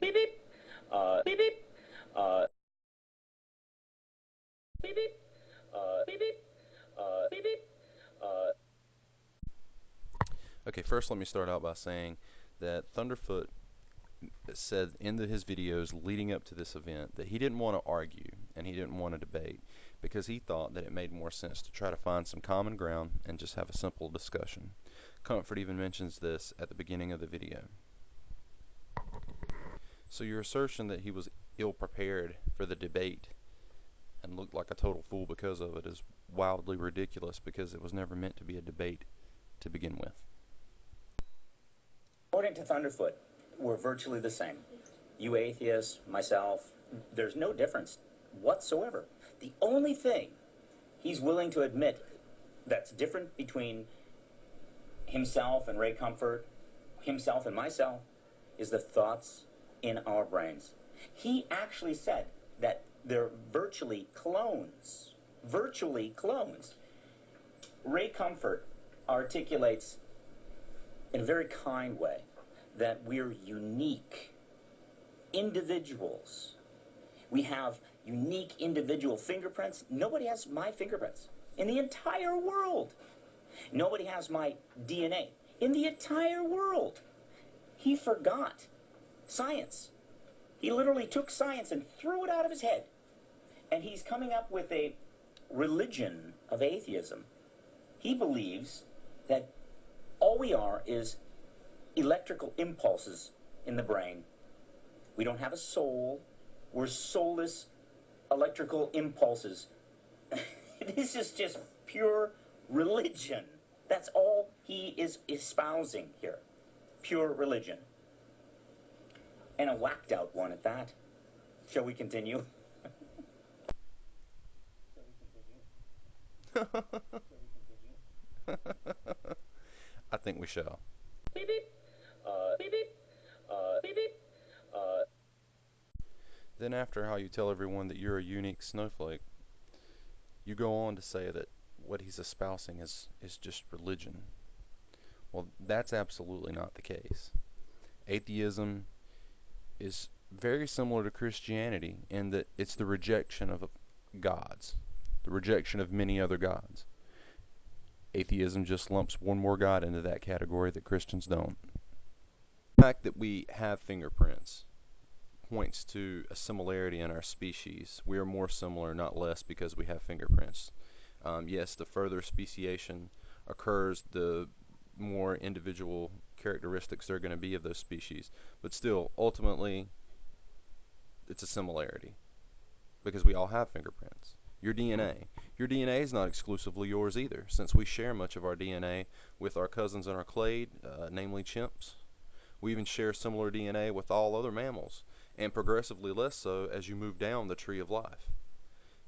beep beep, beep beep, beep beep, beep beep, beep beep. Okay, first let me start out by saying that Thunderfoot said in his videos leading up to this event that he didn't want to argue and he didn't want to debate because he thought that it made more sense to try to find some common ground and just have a simple discussion. Comfort even mentions this at the beginning of the video. So your assertion that he was ill prepared for the debate and looked like a total fool because of it is wildly ridiculous because it was never meant to be a debate to begin with. According to Thunderfoot, we're virtually the same. You atheists, myself, there's no difference whatsoever. The only thing he's willing to admit that's different between himself and Ray Comfort, himself and myself, is the thoughts in our brains. He actually said that they're virtually clones. Virtually clones. Ray Comfort articulates in a very kind way that we're unique individuals. We have unique individual fingerprints. Nobody has my fingerprints in the entire world. Nobody has my DNA in the entire world. He forgot science. He literally took science and threw it out of his head. And he's coming up with a religion of atheism. He believes that all we are is electrical impulses in the brain. We don't have a soul. We're soulless electrical impulses. This is just pure religion. That's all he is espousing here. Pure religion. And a whacked out one at that. Shall we continue? I think we shall. Beep beep. Beep beep. Beep beep. Then, after how you tell everyone that you're a unique snowflake, you go on to say that what he's espousing is just religion. Well, that's absolutely not the case. Atheism is very similar to Christianity in that it's the rejection of gods, the rejection of many other gods. Atheism just lumps one more god into that category that Christians don't. The fact that we have fingerprints points to a similarity in our species. We are more similar, not less, because we have fingerprints. Yes, the further speciation occurs, the more individual characteristics there are going to be of those species. But still, ultimately, it's a similarity because we all have fingerprints. Your DNA. Your DNA is not exclusively yours either, since we share much of our DNA with our cousins in our clade, namely chimps. We even share similar DNA with all other mammals, and progressively less so as you move down the tree of life.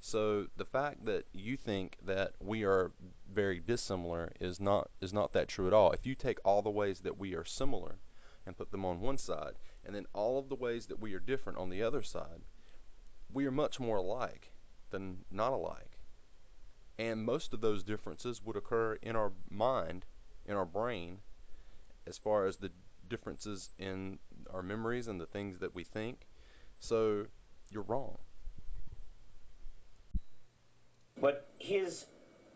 So the fact that you think that we are very dissimilar is not that true at all. If you take all the ways that we are similar and put them on one side, and then all of the ways that we are different on the other side, we are much more alike than not alike. And most of those differences would occur in our mind, in our brain, as far as the differences in our memories and the things that we think. So you're wrong. But his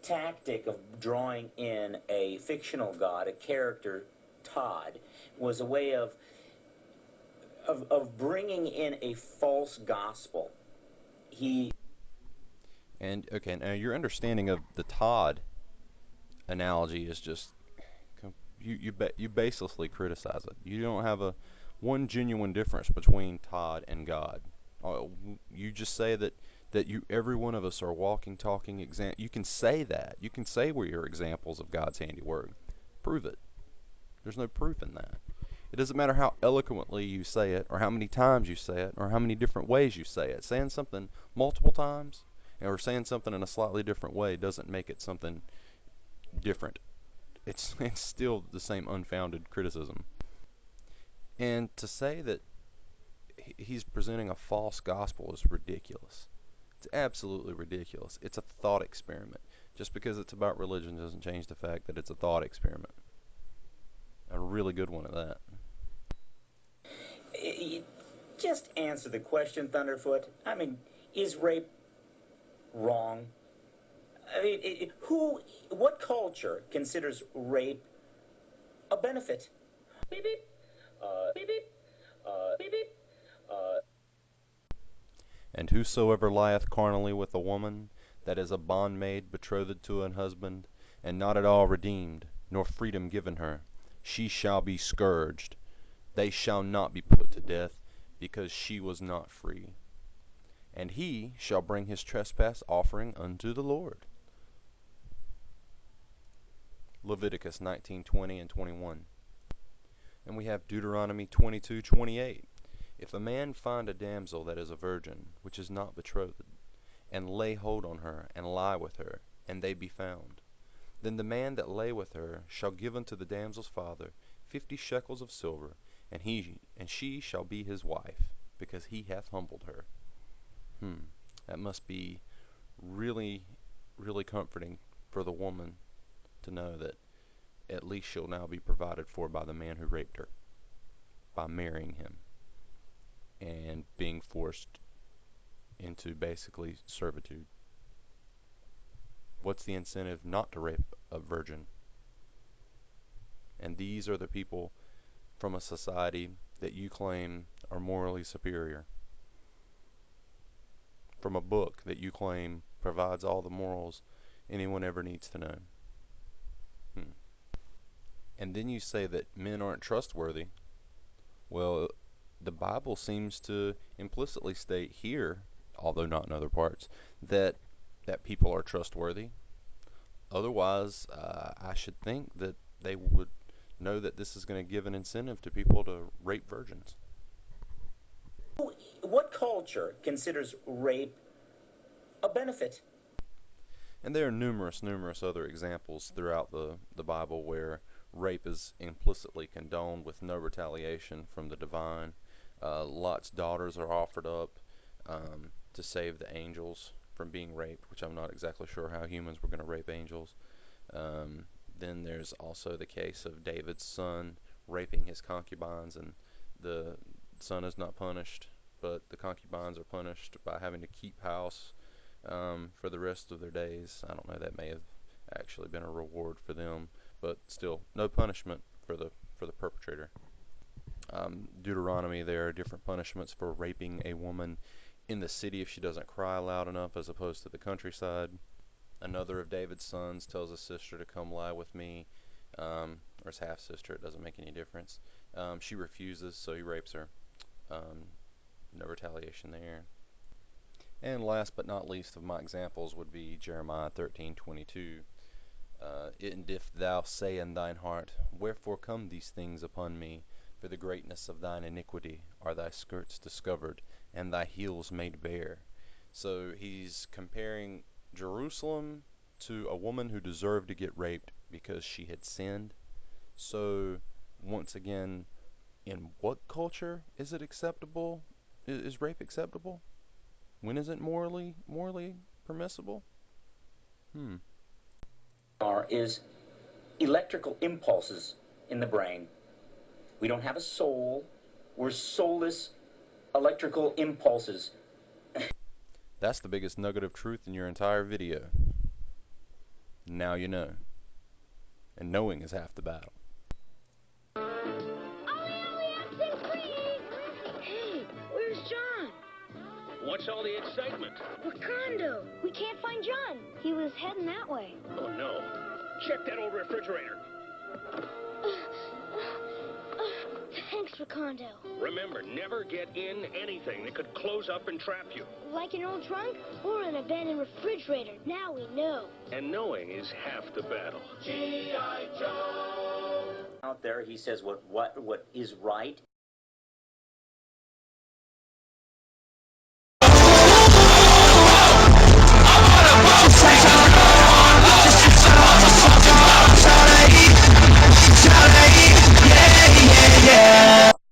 tactic of drawing in a fictional god, a character, Todd, was a way of bringing in a false gospel. He And okay, now your understanding of the Todd analogy is just you baselessly criticize it. You don't have a one genuine difference between Todd and God. Uh, you just say that you every one of us are walking, talking exam. You can say that. You can say we are examples of God's handiwork. Prove it. There's no proof in that. It doesn't matter how eloquently you say it, or how many times you say it, or how many different ways you say it. Saying something multiple times, or saying something in a slightly different way doesn't make it something different. It's still the same unfounded criticism. And to say that he's presenting a false gospel is ridiculous. It's absolutely ridiculous. It's a thought experiment. Just because it's about religion doesn't change the fact that it's a thought experiment. A really good one at that. Just answer the question, Thunderfoot. I mean, is rape wrong? I mean, what culture considers rape a benefit? Beep, beep. Beep, beep. Beep, beep. And whosoever lieth carnally with a woman, that is a bondmaid betrothed to an husband, and not at all redeemed, nor freedom given her, she shall be scourged. They shall not be put to death, because she was not free. And he shall bring his trespass offering unto the Lord. Leviticus 19:20 and 21. And we have Deuteronomy 22:28. If a man find a damsel that is a virgin, which is not betrothed, and lay hold on her, and lie with her, and they be found, then the man that lay with her shall give unto the damsel's father 50 shekels of silver, and she shall be his wife, because he hath humbled her. That must be really, really comforting for the woman to know that at least she'll now be provided for by the man who raped her, by marrying him and being forced into basically servitude. What's the incentive not to rape a virgin? And these are the people from a society that you claim are morally superior, from a book that you claim provides all the morals anyone ever needs to know. And then you say that men aren't trustworthy. Well, the Bible seems to implicitly state here, although not in other parts, that people are trustworthy. Otherwise, I should think that they would know that this is going to give an incentive to people to rape virgins. What culture considers rape a benefit? And there are numerous other examples throughout the Bible where rape is implicitly condoned with no retaliation from the divine. Lot's daughters are offered up to save the angels from being raped, which I'm not exactly sure how humans were going to rape angels. Then there's also the case of David's son raping his concubines, and the son is not punished, but the concubines are punished by having to keep house for the rest of their days. I don't know, that may have actually been a reward for them, but still, no punishment for the perpetrator. Deuteronomy, there are different punishments for raping a woman in the city if she doesn't cry loud enough, as opposed to the countryside. Another of David's sons tells his sister to come lie with me, or his half sister. It doesn't make any difference. She refuses, so he rapes her. No retaliation there. And last but not least of my examples would be Jeremiah 13:22. And if thou say in thine heart, wherefore come these things upon me? For the greatness of thine iniquity are thy skirts discovered, and thy heels made bare. So he's comparing Jerusalem to a woman who deserved to get raped because she had sinned. So once again, in what culture is it acceptable? Is rape acceptable? When is it morally permissible? Is electrical impulses in the brain. We don't have a soul. We're soulless electrical impulses. That's the biggest nugget of truth in your entire video. Now you know. And knowing is half the battle. Hey, where's John? What's all the excitement? Wakando. We can't find John. He was heading that way. Oh, no. Check that old refrigerator. Thanks, Wakando. Remember, never get in anything that could close up and trap you. Like an old trunk or an abandoned refrigerator. Now we know. And knowing is half the battle. G.I. Joe! Out there, he says what is right.